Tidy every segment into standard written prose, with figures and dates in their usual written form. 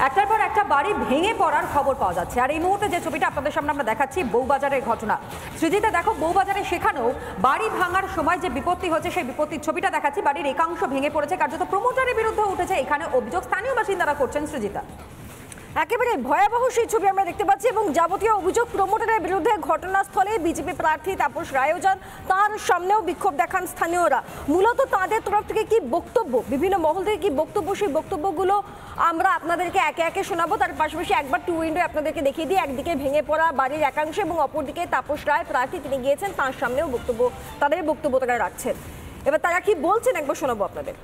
একটার পর একটা বাড়ি ভেঙে পড়ার খবর পাওয়া যাচ্ছে। আর এই মুহূর্তে যে ছবিটা আপনাদের সামনে আমরা দেখাচ্ছি বউবাজারের ঘটনা। সৃজিতা দেখো, বউবাজারে সেখানেও বাড়ি ভাঙার সময় যে বিপত্তি হচ্ছে সেই বিপত্তির ছবিটা দেখাচ্ছি। বাড়ির একাংশ ভেঙে পড়েছে, কার্যত প্রমোটারের বিরুদ্ধে উঠেছে এখানে অভিযোগ, স্থানীয় বাসিন্দারা করছেন। সৃজিতা, একেবারে ভয়াবহ সেই ছবি আমরা দেখতে পাচ্ছি এবং যাবতীয় অভিযোগ প্রমোটারের বিরুদ্ধে। ঘটনাস্থলে বিজেপি প্রার্থী তাপস রায়ও যান, তার সামনেও বিক্ষোভ দেখান স্থানীয়রা। মূলত তাদের তরফ থেকে কি বক্তব্য, বিভিন্ন মহল থেকে কি বক্তব্য, সেই বক্তব্যগুলো আমরা আপনাদেরকে একে একে শোনাবো। তার পাশাপাশি একবার টু উইন্ডো আপনাদেরকে দেখিয়ে দিই। একদিকে ভেঙে পড়া বাড়ির একাংশ এবং অপরদিকে তাপস রায় প্রার্থী, তিনি গিয়েছেন, তার সামনেও বক্তব্য, তাদের বক্তব্য তারা রাখছেন। এবার তারা কি বলছেন একবার শোনাবো আপনাদের।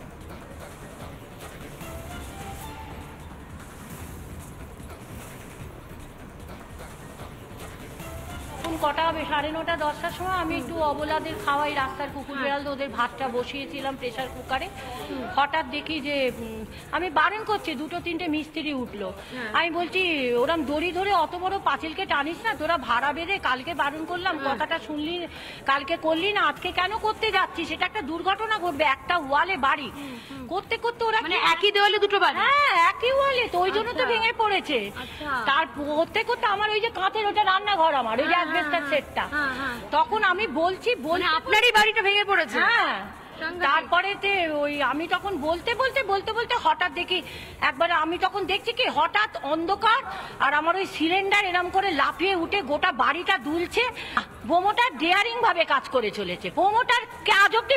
কটা হবে, 9:30 10টার সময় আমি একটু অবলাদের খাওয়াই, রাস্তার কুকুর বেড়াল, ওদের ভাতটা বসিয়েছিলাম প্রেসার কুকারে। হঠাৎ দেখি যে আমি বারণ করছি, 2-3টে মিস্ত্রি উঠলো। আমি বলছি ওরম দড়ি ধরে অত বড় পাঁচিলকে টানিস না, তোরা ভাড়া বেঁধে, কালকে বারণ করলাম, কথাটা শুনলি, কালকে করলি না, আজকে কেন করতে যাচ্ছিস? সেটা একটা দুর্ঘটনা ঘটবে, একটা ওয়ালে বাড়ি করতে করতে ওরা মানে একই দেওয়ালে দুটো বাড়ি? হ্যাঁ, একই ওয়ালে, তো ওই জন্য তো ভেঙে পড়েছে। তার করতে করতে আমার ওই যে কাঁচের, ওটা রান্নাঘর আমার, ওই যে অ্যাসবেস্টাস সেটটা, তখন আমি বলছি আপনারই বাড়িটা ভেঙে পড়েছে? হ্যাঁ। তারপরে ওই আমি তখন বলতে বলতে হঠাৎ দেখি একবার, আমি তখন দেখছি কি হঠাৎ অন্ধকার, আর আমার ওই সিলিন্ডার এরম করে লাফিয়ে উঠে গোটা বাড়িটা দুলছে। প্রমোটার ডেয়ারিং ভাবে কাজ করে চলেছে। প্রমোটার আজ অব্দি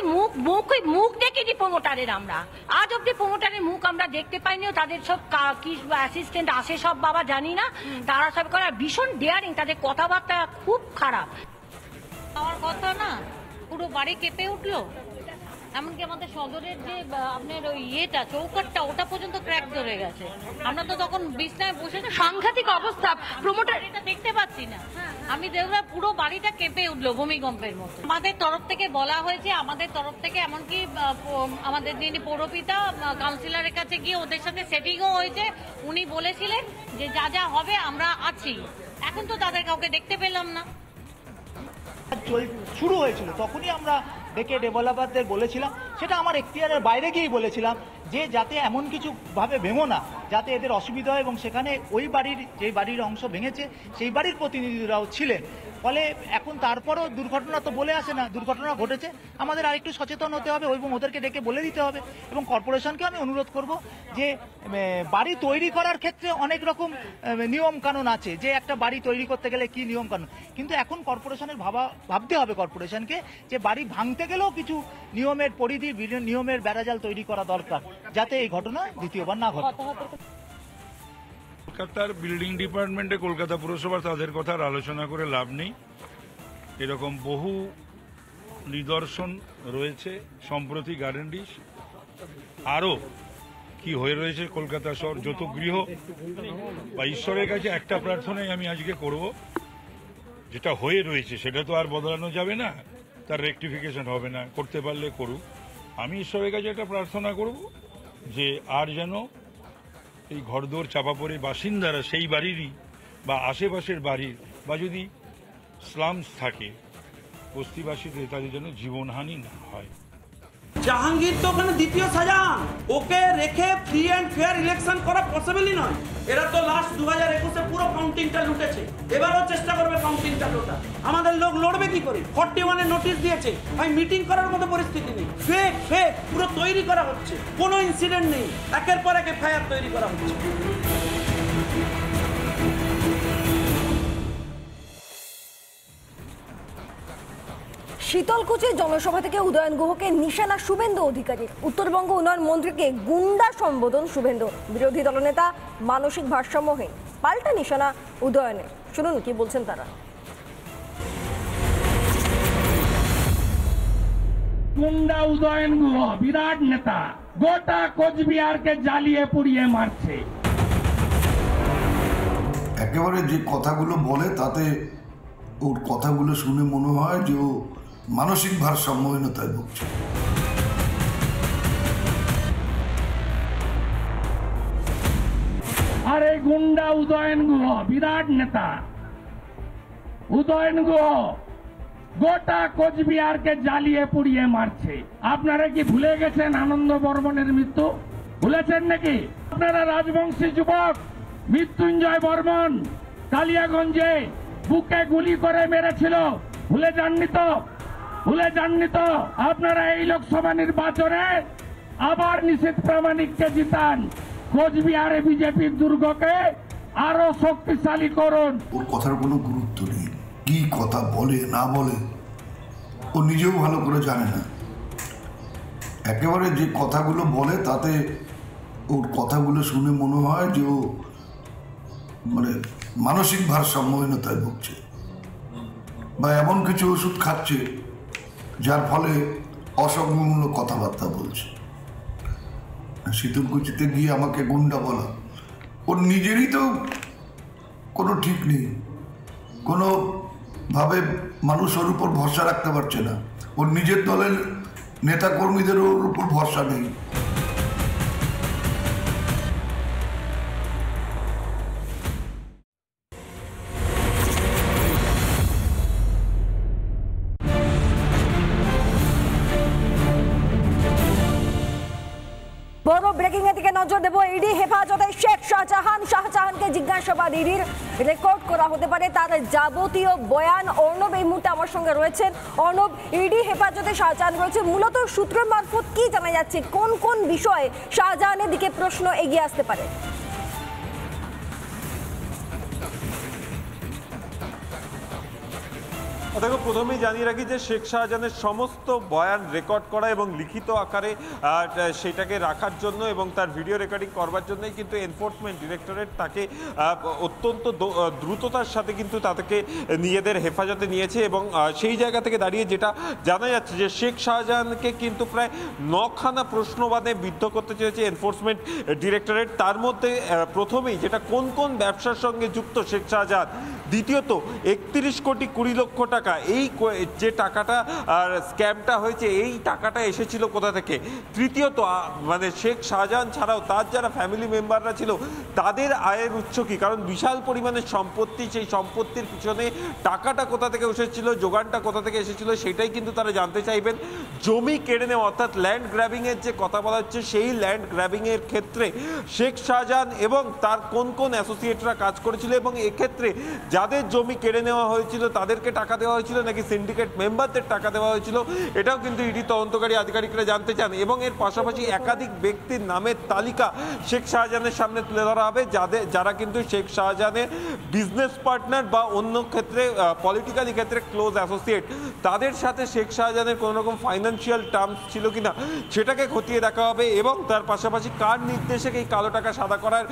মুখ দেখিনি প্রমোটারের, আমরা আজ অব্দি প্রমোটারের মুখ আমরা দেখতে পাইনি। তাদের সব কি অ্যাসিস্ট্যান্ট আসে সব বাবা জানি না, তারা সব করে ভীষণ ডেয়ারিং, তাদের কথাবার্তা খুব খারাপ। আমার কথা না, পুরো বাড়ি কেঁপে উঠলো। এমনকি আমাদের সদরের যে আপনার ওই ইয়েটা, চৌকাটটা, ওটা পর্যন্ত ক্র্যাক ধরে গেছে। আমরা তো তখন বিছনায় বসে, সাংঘাতিক অবস্থা। প্রমোটার এটা দেখতে পাচ্ছি না, আমি দেখলাম পুরো বাড়িটা কেঁপে উঠলো ভূমিকম্পের মতো। আমাদের তরফ থেকে বলা হয়েছে, আমাদের তরফ থেকে এমনকি আমাদের যিনি পৌরপিতা কাউন্সিলরের কাছে গিয়ে ওদের সাথে সেটিংও হয়েছে। উনি বলেছিলেন যে যা যা হবে আমরা আছি। এখন তো তাদের কাউকে দেখতে পেলাম না। শুরু হয়েছিল তখনই আমরা ডেকে ডেভেলপারদের বলেছিলাম, সেটা আমার এখতিয়ারের বাইরে গিয়েই বলেছিলাম যে যাতে এমন কিছু ভাবে ভেঙো না যাতে এদের অসুবিধা হয়। এবং সেখানে ওই বাড়ির, যে বাড়ির অংশ ভেঙেছে সেই বাড়ির প্রতিনিধিরাও ছিলেন। ফলে এখন তারপরও দুর্ঘটনা তো বলে আসে না, দুর্ঘটনা ঘটেছে, আমাদের আরেকটু সচেতন হতে হবে এবং ওদেরকে ডেকে বলে দিতে হবে। এবং কর্পোরেশনকে আমি অনুরোধ করব যে বাড়ি তৈরি করার ক্ষেত্রে অনেক রকম নিয়ম কানুন আছে, যে একটা বাড়ি তৈরি করতে গেলে কি নিয়ম কানুন, কিন্তু এখন কর্পোরেশনের ভাবতে হবে কর্পোরেশনকে যে বাড়ি ভাঙতে গেলেও কিছু নিয়মের পরিধি, নিয়মের বেড়াজাল তৈরি করা দরকার, যাতে এই ঘটনা দ্বিতীয়বার না ঘটে। কলকাতার বিল্ডিং ডিপার্টমেন্টে কলকাতা পুরসভা, তাদের কথা আর আলোচনা করে লাভ নেই। এরকম বহু নিদর্শন রয়েছে সম্প্রতি গার্ডেন ডিশ, আরও কি হয়ে রয়েছে কলকাতা শহর, যত গৃহ বা ঈশ্বরের কাছে একটা প্রার্থনাই আমি আজকে করব, যেটা হয়ে রয়েছে সেটা তো আর বদলানো যাবে না, তার রেকটিফিকেশন হবে না, করতে পারলে করুক। আমি ঈশ্বরের কাছে একটা প্রার্থনা করব যে আর যেন এই ঘরদোর চাপা পড়ে বাসিন্দারা সেই বাড়িরই বা আশেপাশের বাড়ির বা যদি স্লামস থাকে বস্তিবাসীদের, তাদের যেন জীবনহানি না হয়। জাহাঙ্গীর তো ওখানে দ্বিতীয় শাহজাহান, ওকে রেখে ফ্রি অ্যান্ড ফেয়ার ইলেকশন করা পসিবলই নয়। এরা তো লাস্ট 2021-এ পুরো কাউন্টিংটা লুটেছে, এবারও চেষ্টা করবে কাউন্টিংটা লোটা। আমাদের লোক লড়বে কি করে? 41-এ নোটিশ দিয়েছে, ভাই মিটিং করার মতো পরিস্থিতি নেই। ফেক পুরো তৈরি করা হচ্ছে, কোনো ইনসিডেন্ট নেই, একের পর এক এফআইআর তৈরি করা হচ্ছে। শীতলকুচি জনসভা থেকে উদয়ন গুহকে নিশানা শুভেন্দু অধিকারী। উত্তরবঙ্গ উন্নয়ন মন্ত্রীকে গুন্ডা সম্বোধন শুভেন্দু। বিরোধী দলনেতা মানসিক ভারসাম্যহীন, পাল্টা নিশানা উদয়নের। শুনুন কি বলছেন তারা। গুন্ডা উদয়ন গুহ বিরাট নেতা, গোটা কোচবিহারকে জ্বালিয়ে পুড়িয়ে মারছে। একেবারে যে কথাগুলো বলে তাতে ওর কথাগুলো শুনে মনে হয় যে ও মানসিক ভারসাম্যহীনতায় ভুগছে। আর এই গুন্ডা উদয়ন গুহ বিরাট নেতা, উদয়ন গুহ গোটা কোচবিহারকে জ্বালিয়ে পুড়িয়ে মারছে। আপনারা কি ভুলে গেছেন আনন্দ বর্মনের মৃত্যু? ভুলেছেন নাকি? আপনারা রাজবংশী যুবক মৃত্যুঞ্জয় বর্মন কালিয়াগঞ্জে বুকে গুলি করে মেরেছিল, ভুলে যাননি তো? ভুলে যাননি তো? আপনারা এই লোকসভা নির্বাচনে আবার নিশীথ প্রামাণিককে জিতান, কোচবিহারে বিজেপির দুর্গকে আরো শক্তিশালী করুন। ওর কথার কোনো গুরুত্ব নেই, কি কথা বলে না বলে ও নিজেও ভালো করে জানে না। একেবারে যে কথাগুলো বলে তাতে ওর কথাগুলো শুনে মনে হয় যে ও মানে মানসিক ভারসাম্যহীনতায় ভুগছে বা এমন কিছু ওষুধ খাচ্ছে যার ফলে অসংলগ্ন কথাবার্তা বলছে। শীতলকুচিতে গিয়ে আমাকে গুন্ডা বলা, ওর নিজেরই তো কোনো ঠিক নেই, কোনোভাবে মানুষ ওর উপর ভরসা রাখতে পারছে না, ওর নিজের দলের নেতা কর্মীদের ওর উপর ভরসা নেই। বড় ব্রেকিং এর দিকে নজর দেব। ইডি হেফাজতে শেখ শাহজাহানকে জিজ্ঞাসাবাদ ইডির রেকর্ড করা হতে পারে, তার যাবতীয় বয়ান। অর্ণব এই মুহূর্তে আমার সঙ্গে রয়েছেন। অর্ণব, ইডি হেফাজতে শাহজাহান রয়েছে, মূলত সূত্র মারফত কি জানা যাচ্ছে, কোন কোন বিষয়ে শাহজাহানের দিকে প্রশ্ন এগিয়ে আসতে পারে? দেখো, প্রথমেই জানিয়ে রাখি যে শেখ শাহজাহানের সমস্ত বয়ান রেকর্ড করা এবং লিখিত আকারে সেটাকে রাখার জন্য এবং তার ভিডিও রেকর্ডিং করবার জন্যই কিন্তু এনফোর্সমেন্ট ডিরেক্টরেট তাকে অত্যন্ত দ্রুততার সাথে কিন্তু তাদেরকে নিজেদের হেফাজতে নিয়েছে। এবং সেই জায়গা থেকে দাঁড়িয়ে যেটা জানা যাচ্ছে যে শেখ শাহজাহানকে কিন্তু প্রায় 9খানা প্রশ্নবাদে বিদ্ধ করতে চেয়েছে এনফোর্সমেন্ট ডিরেক্টরেট। তার মধ্যে প্রথমেই যেটা কোন কোন ব্যবসার সঙ্গে যুক্ত শেখ শাহজাহান, দ্বিতীয়ত 31 কোটি 20 লক্ষ টাকা এই যে টাকাটা স্ক্যামটা হয়েছে এই টাকাটা এসেছিল কোথা থেকে, তৃতীয়ত মানে শেখ শাহজাহান ছাড়াও তার যারা ফ্যামিলি মেম্বাররা ছিল তাদের আয়ের উৎস কি, কারণ বিশাল পরিমাণের সম্পত্তি, সেই সম্পত্তির পিছনে টাকাটা কোথা থেকে এসেছিল, যোগানটা কোথা থেকে এসেছিল সেটাই কিন্তু তারা জানতে চাইবেন। জমি কেড়ে নেওয়া অর্থাৎ ল্যান্ড গ্র্যাবিংয়ের যে কথা বলা হচ্ছে সেই ল্যান্ড গ্র্যাবিংয়ের ক্ষেত্রে শেখ শাহজাহান এবং তার কোন কোন অ্যাসোসিয়েটরা কাজ করেছিল এবং এক্ষেত্রে যাদের জমি কেড়ে নেওয়া হয়েছিল তাদেরকে টাকা দেওয়া হয়েছিল নাকি সিন্ডিকেট মেম্বারদের টাকা দেওয়া হয়েছিল, এটাও কিন্তু ইডি তদন্তকারী আধিকারিকরা জানতে চান। এবং এর পাশাপাশি একাধিক ব্যক্তির নামের তালিকা শেখ শাহজাহানের সামনে তুলে ধরা হবে যারা কিন্তু শেখ শাহজাহানের বিজনেস পার্টনার বা অন্য ক্ষেত্রে পলিটিক্যালি ক্ষেত্রে ক্লোজ অ্যাসোসিয়েট, তাদের সাথে শেখ শাহজাহানের কোনো রকম ফাইন্যান্সিয়াল টার্মস ছিল কিনা সেটাকে খতিয়ে দেখা হবে। এবং তার পাশাপাশি কার নির্দেশে এই কালো টাকা সাদা করার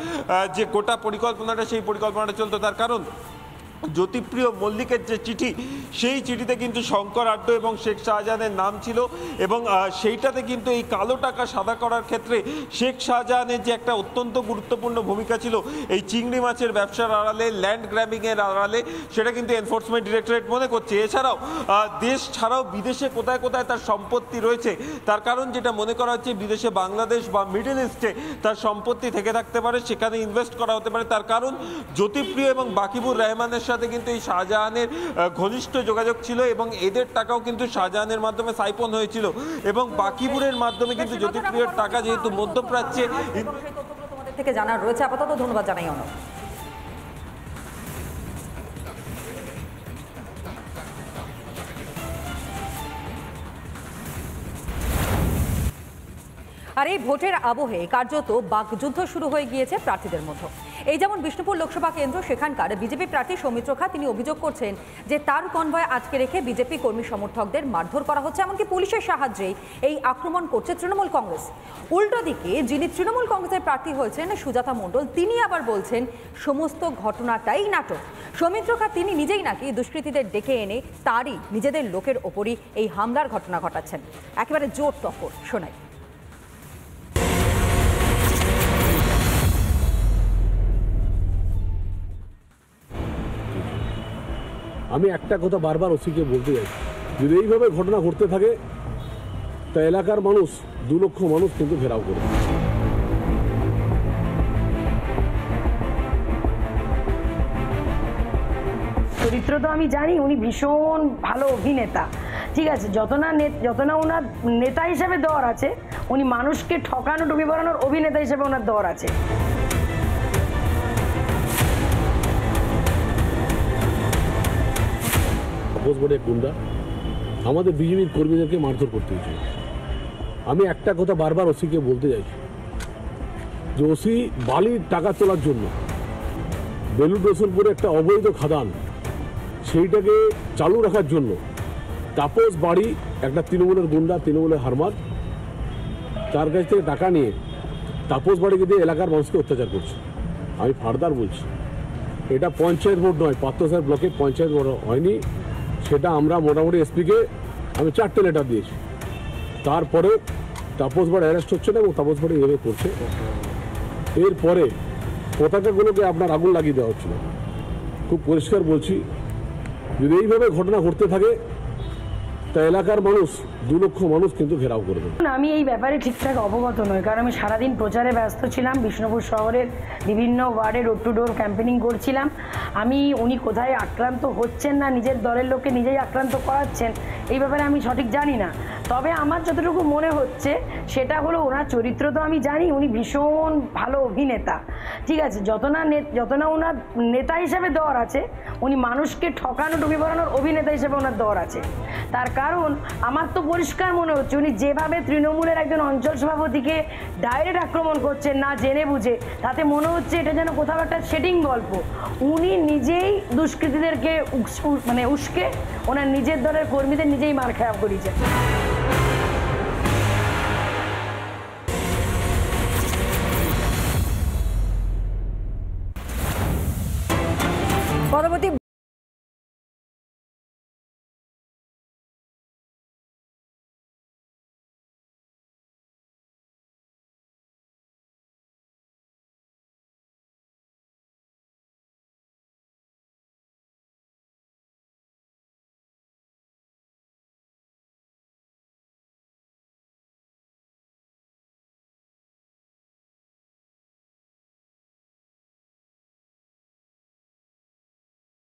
যে গোটা পরিকল্পনাটা সেই পরিকল্পনাটা চলতো, তার কারণ জ্যোতিপ্রিয় মল্লিকের যে চিঠি সেই চিঠিতে কিন্তু শঙ্কর আড্ড এবং শেখ শাহজাহানের নাম ছিল এবং সেইটাতে কিন্তু এই কালো টাকা সাদা করার ক্ষেত্রে শেখ শাহজাহানের যে একটা অত্যন্ত গুরুত্বপূর্ণ ভূমিকা ছিল এই চিংড়ি মাছের ব্যবসার আড়ালে, ল্যান্ড গ্র্যাবিংয়ের আড়ালে, সেটা কিন্তু এনফোর্সমেন্ট ডিরেক্টরেট মনে করছে। এছাড়াও দেশ ছাড়াও বিদেশে কোথায় কোথায় তার সম্পত্তি রয়েছে, তার কারণ যেটা মনে করা হচ্ছে বিদেশে বাংলাদেশ বা মিডল ইস্টে তার সম্পত্তি থেকে থাকতে পারে, সেখানে ইনভেস্ট করা হতে পারে। তার কারণ জ্যোতিপ্রিয় এবং বাকিবুর রহমানের সাথে কিন্তু এই শাহজাহানের ঘনিষ্ঠ যোগাযোগ ছিল এবং এদের টাকাও কিন্তু শাহজাহানের মাধ্যমে সাইপন হয়েছিল এবং বাকিবুরের মাধ্যমে কিন্তু জ্যোতিপ্রিয়র টাকা যেহেতু মধ্যপ্রাচ্যে থেকে জানার রয়েছে। আপাতত ধন্যবাদ জানাই অনব। আর এই ভোটের আবহে কার্যত বাকযুদ্ধ শুরু হয়ে গিয়েছে প্রার্থীদের মধ্যে। এই যেমন বিষ্ণুপুর লোকসভা কেন্দ্র, সেখানকার বিজেপি প্রার্থী সৌমিত্র খা তিনি অভিযোগ করছেন যে তার কনভয় আটকে রেখে বিজেপি কর্মী সমর্থকদের মারধর করা হচ্ছে, এমনকি পুলিশের সাহায্যে এই আক্রমণ করছে তৃণমূল কংগ্রেস। উল্টো দিকে যিনি তৃণমূল কংগ্রেসের প্রার্থী হয়েছেন সুজাতা মণ্ডল, তিনি আবার বলছেন সমস্ত ঘটনাটাই নাটক। সৌমিত্র খা তিনি নিজেই নাকি দুষ্কৃতীদের ডেকে এনে তারই নিজেদের লোকের ওপরই এই হামলার ঘটনা ঘটাচ্ছেন। একেবারে জোর টক্কর শোনাই। আমি একটা কথা বারবার ওসিকে বলতে চাই, যদি এইভাবে ঘটনা ঘটতে থাকে তা এলাকার মানুষ 2 লক্ষ মানুষ কিন্তু ঘেরাও করে। চরিত্র তো আমি জানি, উনি ভীষণ ভালো অভিনেতা, ঠিক আছে, যত না ওনার নেতা হিসেবে দর আছে, উনি মানুষকে ঠকানো ডুবি পড়ানোর অভিনেতা হিসেবে ওনার দর আছে। তাপস বাড়ি এক গুন্ডা আমাদের বিজেপির কর্মীদেরকে মারধর করতে হয়েছে। আমি একটা কথা বারবার ওসিকে বলতে চাইছি যে ওসি বালির টাকা তোলার জন্য বেলুড় রসুলপুরে একটা অবৈধ খাদান সেইটাকে চালু রাখার জন্য তাপস বাড়ি একটা তৃণমূলের গুন্ডা, তৃণমূলের হারমাদ, তার কাছ থেকে টাকা নিয়ে তাপস বাড়িকে দিয়ে এলাকার মানুষকে অত্যাচার করছে। আমি ফার্দার বলছি, এটা পঞ্চায়েত ভোট নয়, পাত্রসাহেব ব্লকে পঞ্চায়েত ভোট হয়নি, সেটা আমরা মোটামুটি এসপিকে আমি 4টে লেটার দিয়েছি। তারপরেও তাপস বাড়ি অ্যারেস্ট হচ্ছে না এবং তাপস বাড়ি এভাবে করছে। এরপরে পতাকাগুলোকে আপনার আগুন লাগিয়ে দেওয়া হচ্ছিল। খুব পরিষ্কার বলছি, যদি এইভাবে ঘটনা ঘটতে থাকে তা এলাকার মানুষ 2 লক্ষ মানুষ কিন্তু ঘেরাও করবে। আমি এই ব্যাপারে ঠিকঠাক অবগত নই, কারণ আমি সারাদিন প্রচারে ব্যস্ত ছিলাম, বিষ্ণুপুর শহরের বিভিন্ন ওয়ার্ডে ডোর টু ডোর ক্যাম্পেনিং করছিলাম। উনি কোথায় আক্রান্ত হচ্ছেন না নিজের দলের লোককে নিজেই আক্রান্ত করাচ্ছেন এই ব্যাপারে আমি সঠিক জানি না। তবে আমার যতটুকু মনে হচ্ছে সেটা হলো, ওনার চরিত্র তো আমি জানি, উনি ভীষণ ভালো অভিনেতা, ঠিক আছে। যত না ওনার নেতা হিসেবে দর আছে, উনি মানুষকে ঠকানো ডুবি পড়ানোর অভিনেতা হিসেবে ওনার দর আছে। তার কারণ আমার তো পরিষ্কার মনে হচ্ছে উনি যেভাবে তৃণমূলের একজন অঞ্চল সভাপতিকে ডাইরেক্ট আক্রমণ করছেন না জেনে বুঝে, তাতে মনে হচ্ছে এটা যেন কোথাও একটা সেটিং গল্প। উনি নিজেই দুষ্কৃতীদেরকে উস্কে ওনার নিজের দলের কর্মীদের নিজেই মার খারাপ করিয়েছেন।